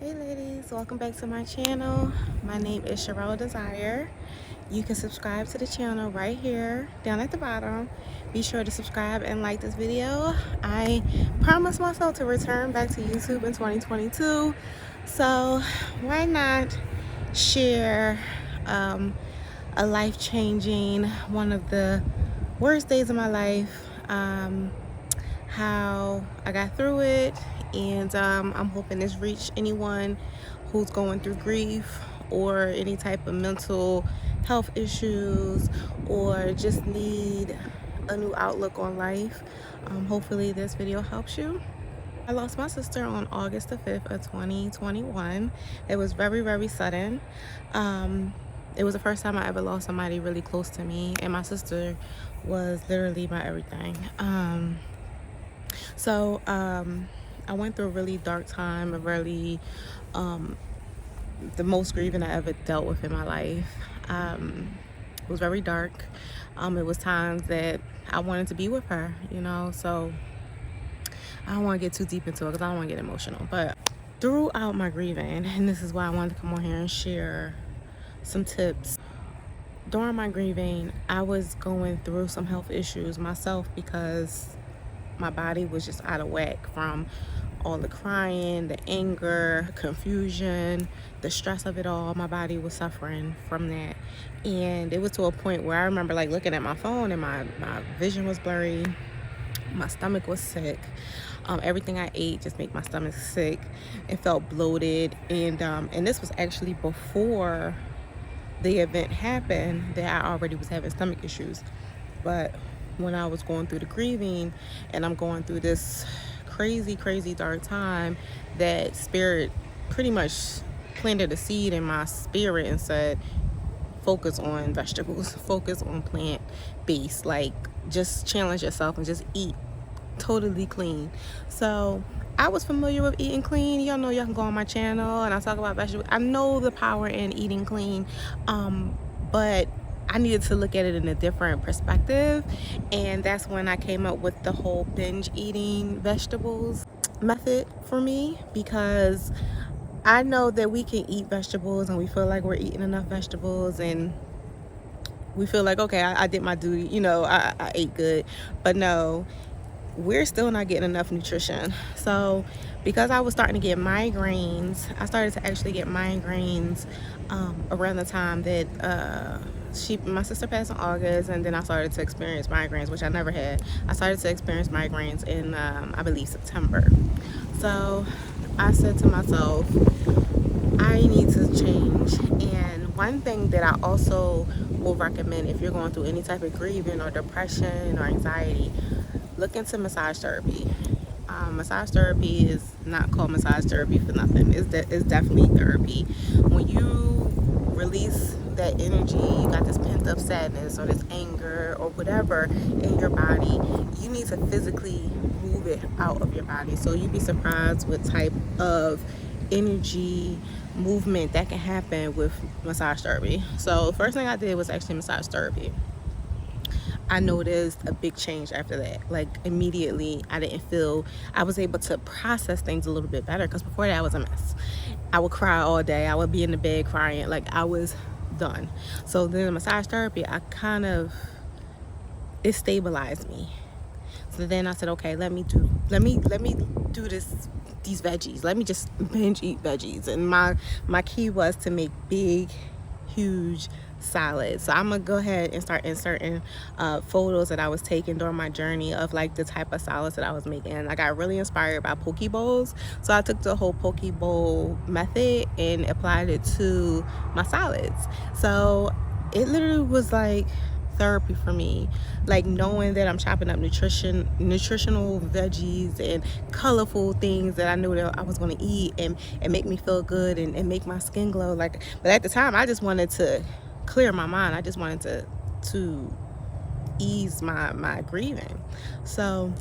Hey ladies, welcome back to my channel. My name is Cheryl Desire. You can subscribe to the channel right here down at the bottom. Be sure to subscribe and like this video. I promised myself to return back to YouTube in 2022, so why not share a life-changing, one of the worst days of my life, how I got through it, and I'm hoping this reach anyone who's going through grief or any type of mental health issues or just need a new outlook on life. Hopefully this video helps you. I lost my sister on August the 5th of 2021. It was very, very sudden. It was the first time I ever lost somebody really close to me, and my sister was literally my everything. So I went through a really dark time, the most grieving I ever dealt with in my life. It was very dark. It was times that I wanted to be with her, you know, so I don't want to get too deep into it because I don't want to get emotional. But throughout my grieving, and this is why I wanted to come on here and share some tips. During my grieving, I was going through some health issues myself because my body was just out of whack from all the crying, the anger, confusion, the stress of it all. My body was suffering from that, and it was to a point where I remember like looking at my phone and my vision was blurry, my stomach was sick. Everything I ate just made my stomach sick. It felt bloated, and this was actually before the event happened, that I already was having stomach issues. But when I was going through the grieving and I'm going through this crazy dark time, that spirit pretty much planted a seed in my spirit and said, focus on vegetables, focus on plant-based, like just challenge yourself and just eat totally clean. So I was familiar with eating clean. Y'all know, y'all can go on my channel and I talk about vegetables. I know the power in eating clean, but I needed to look at it in a different perspective, and that's when I came up with the whole binge eating vegetables method for me, because I know that we can eat vegetables and we feel like we're eating enough vegetables and we feel like, okay, I did my duty, you know, I ate good. But no, we're still not getting enough nutrition. So because I was starting to get migraines, I started to actually get migraines around the time that my sister passed in August, and then I started to experience migraines, which I never had. I started to experience migraines in I believe September. So I said to myself, I need to change. And one thing that I also will recommend if you're going through any type of grieving or depression or anxiety, look into massage therapy. Massage therapy is not called massage therapy for nothing. It's definitely therapy. When you release that energy, you got this pent up sadness or this anger or whatever in your body, you need to physically move it out of your body. So you'd be surprised what type of energy movement that can happen with massage therapy. So first thing I did was actually massage therapy. I noticed a big change after that. Like immediately, I was able to process things a little bit better, because before that I was a mess. I would cry all day. I would be in the bed crying, like I was done. So then the massage therapy, it stabilized me. So then I said, okay, let me do these veggies. Let me just binge eat veggies. And my key was to make big, huge salads. So I'm gonna go ahead and start inserting photos that I was taking during my journey of like the type of salads that I was making. I got really inspired by poke bowls, so I took the whole poke bowl method and applied it to my salads. So it literally was like therapy for me, like knowing that I'm chopping up nutritional veggies and colorful things that I knew that I was going to eat and make me feel good and make my skin glow. Like, but at the time I just wanted to clear my mind. I just wanted to ease my grieving. So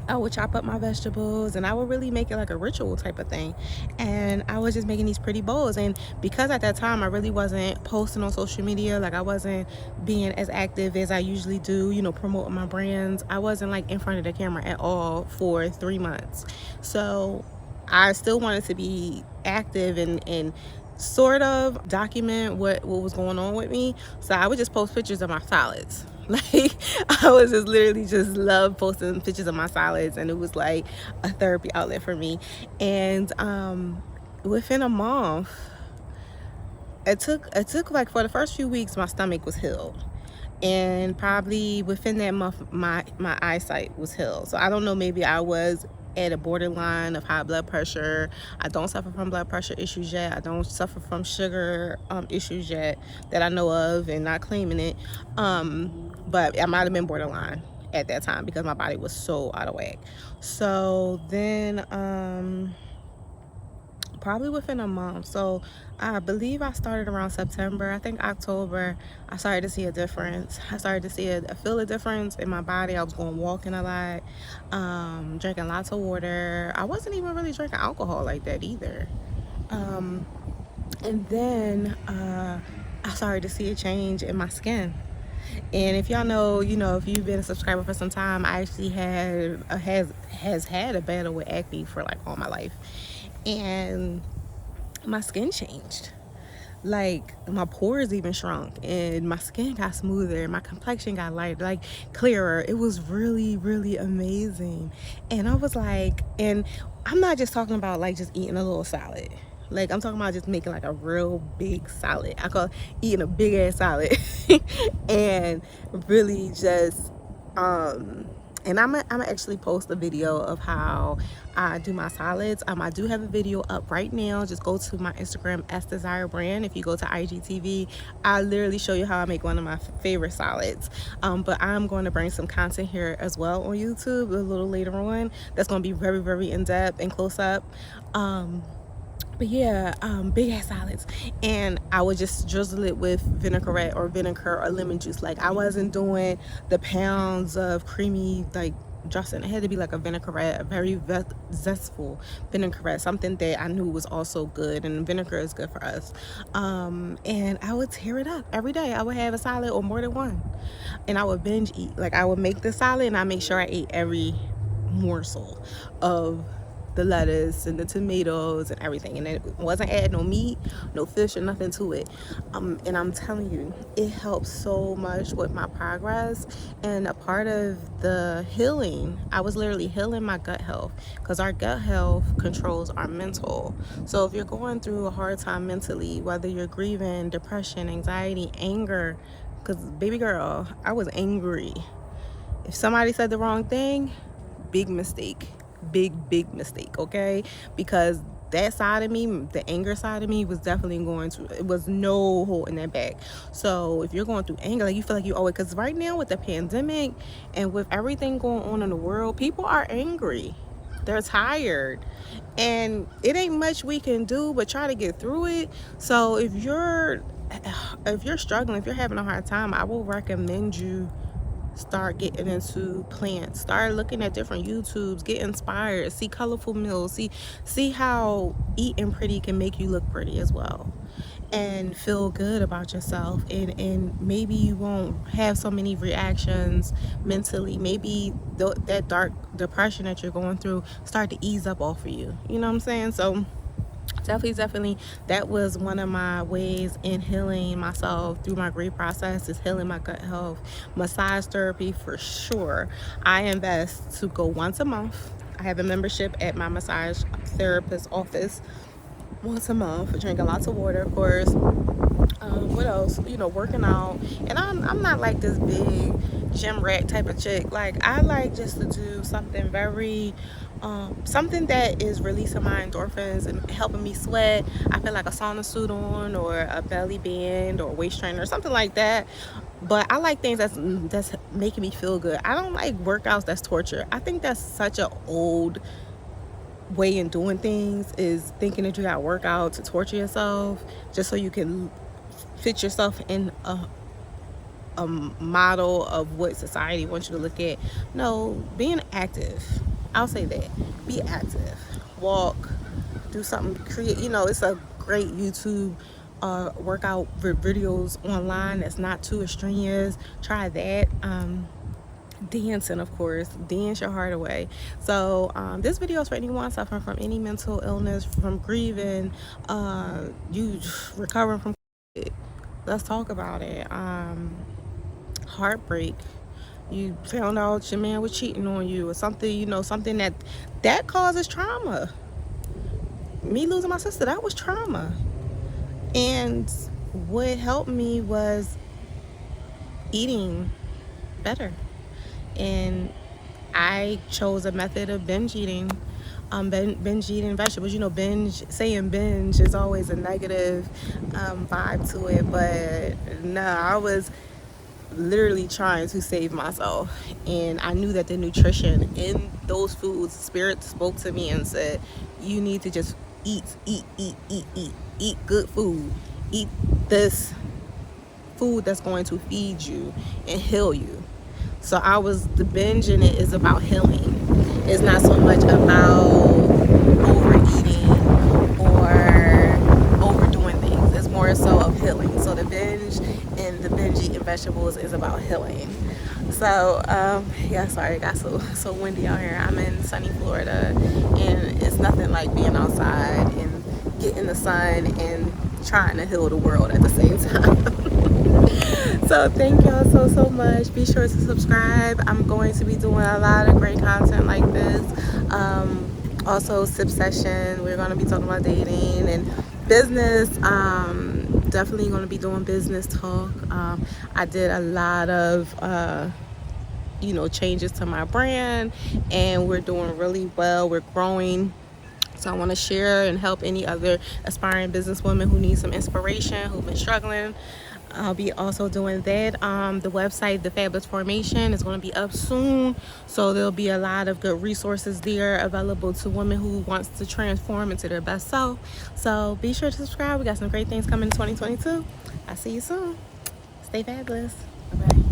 I would chop up my vegetables and I would really make it like a ritual type of thing. And I was just making these pretty bowls. And because at that time I really wasn't posting on social media, like I wasn't being as active as I usually do, you know, promoting my brands, I wasn't like in front of the camera at all for 3 months. So I still wanted to be active and sort of document what was going on with me. So I would just post pictures of my salads. Like, I was just literally just love posting pictures of my salads, and it was like a therapy outlet for me. And within a month, it took like, for the first few weeks, my stomach was healed, and probably within that month, my eyesight was healed. So I don't know, maybe I was at a borderline of high blood pressure. I don't suffer from blood pressure issues yet. I don't suffer from sugar issues yet that I know of, and not claiming it. But I might have been borderline at that time because my body was so out of whack. So then probably within a month, so I believe I started around September, I think October, I started to see a difference. I started to feel a difference in my body. I was going walking a lot, drinking lots of water. I wasn't even really drinking alcohol like that either. And then I started to see a change in my skin. And if y'all know, if you've been a subscriber for some time, I actually has had a battle with acne for like all my life. And my skin changed. Like, my pores even shrunk, and my skin got smoother, my complexion got lighter, like clearer. It was really, really amazing. And I was like, and I'm not just talking about like just eating a little salad. Like, I'm talking about just making like a real big salad. I call eating a big ass salad. And really just and I'm gonna actually post a video of how I do my salads. I do have a video up right now. Just go to my Instagram, @desire brand. If you go to IGTV, I literally show you how I make one of my favorite salads. But I'm going to bring some content here as well on YouTube a little later on. That's going to be very, very in-depth and close up. But yeah, big ass salads, and I would just drizzle it with vinaigrette or vinegar or lemon juice. Like, I wasn't doing the pounds of creamy like dressing. It had to be like a vinaigrette, a very zestful vinaigrette, something that I knew was also good, and vinegar is good for us. And I would tear it up every day. I would have a salad or more than one, and I would binge eat. Like, I would make the salad and I make sure I ate every morsel of the lettuce and the tomatoes and everything, and it wasn't adding no meat, no fish, or nothing to it. And I'm telling you, it helps so much with my progress. And a part of the healing, I was literally healing my gut health, because our gut health controls our mental. So if you're going through a hard time mentally, whether you're grieving, depression, anxiety, anger, because baby girl, I was angry. If somebody said the wrong thing, big mistake. Big mistake, okay? Because that side of me, the anger side of me, was definitely it was no holding that back. So if you're going through anger, like, you feel like you always, because right now with the pandemic and with everything going on in the world, people are angry, they're tired, and it ain't much we can do but try to get through it. So if you're struggling, if you're having a hard time, I will recommend you start getting into plants, start looking at different YouTubes, get inspired, see colorful meals, see how eating pretty can make you look pretty as well, and feel good about yourself. And maybe you won't have so many reactions mentally. Maybe that dark depression that you're going through start to ease up off of you. You know what I'm saying? So definitely that was one of my ways in healing myself through my grief process, is healing my gut health. Massage therapy, for sure. I invest to go once a month. I have a membership at my massage therapist office once a month, drinking lots of water, of course. What else? Working out. And I'm not like this big gym rat type of chick. Like, I like just to do something very something that is releasing my endorphins and helping me sweat. I feel like a sauna suit on, or a belly band, or a waist trainer, or something like that. But I like things that's making me feel good. I don't like workouts that's torture. I think that's such an old way in doing things, is thinking that you got to work out to torture yourself just so you can fit yourself in a model of what society wants you to look at. No, being active, I'll say that. Be active, walk, do something, create. It's a great YouTube workout videos online that's not too strenuous. Try that. dancing, of course. Dance your heart away. So this video is for anyone suffering from any mental illness, from grieving, you recovering from it. Let's talk about it. Heartbreak. You found out your man was cheating on you, or something, you know, something that causes trauma. Me losing my sister, that was trauma. And what helped me was eating better. And I chose a method of binge eating. Binge eating vegetables. You know, saying binge is always a negative vibe to it, but no, I was literally trying to save myself. And I knew that the nutrition in those foods, Spirit spoke to me and said, you need to just eat good food. Eat this food that's going to feed you and heal you. So the binge in it is about healing. It's not so much about overeating or overdoing things. It's more so of healing. So the binge and the binge eating vegetables is about healing. So yeah, sorry, it got so windy out here. I'm in sunny Florida, and it's nothing like being outside and getting the sun and trying to heal the world at the same time. So thank y'all so much. Be sure to subscribe. I'm going to be doing a lot of great content like this. Also sip session, we're going to be talking about dating and business. Definitely going to be doing business talk. I did a lot of changes to my brand, and we're doing really well. We're growing. So I want to share and help any other aspiring businesswomen who need some inspiration, who've been struggling. I'll be also doing that. The website, The Fabulous Formation, is going to be up soon. So there'll be a lot of good resources there available to women who wants to transform into their best self. So be sure to subscribe. We got some great things coming in 2022. I'll see you soon. Stay fabulous. Bye-bye.